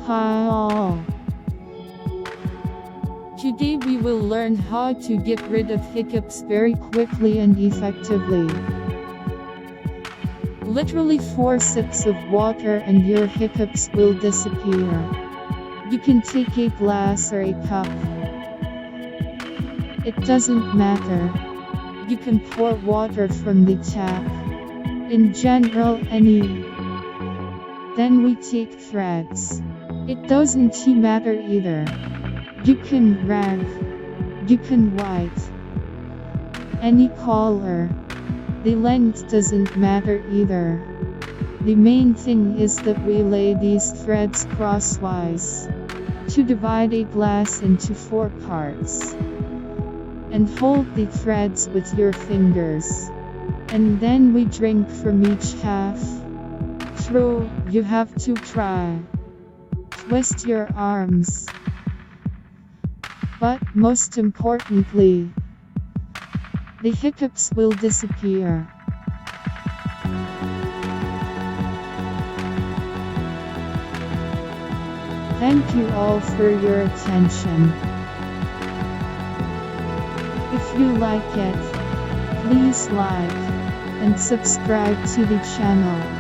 Hi all. Today we will learn how to get rid of hiccups very quickly and effectively. Literally 4 sips of water and your hiccups will disappear. You can take a glass or a cup. It doesn't matter. You can pour water from the tap. In general, any. Then we take threads. It doesn't matter either. You can red. You can white. Any color. The length doesn't matter either. The main thing is that we lay these threads crosswise to divide a glass into 4 parts. And hold the threads with your fingers. And then we drink from each half. True, you have to try. Twist your arms. But most importantly, the hiccups will disappear. Thank you all for your attention. If you like it, please like and subscribe to the channel.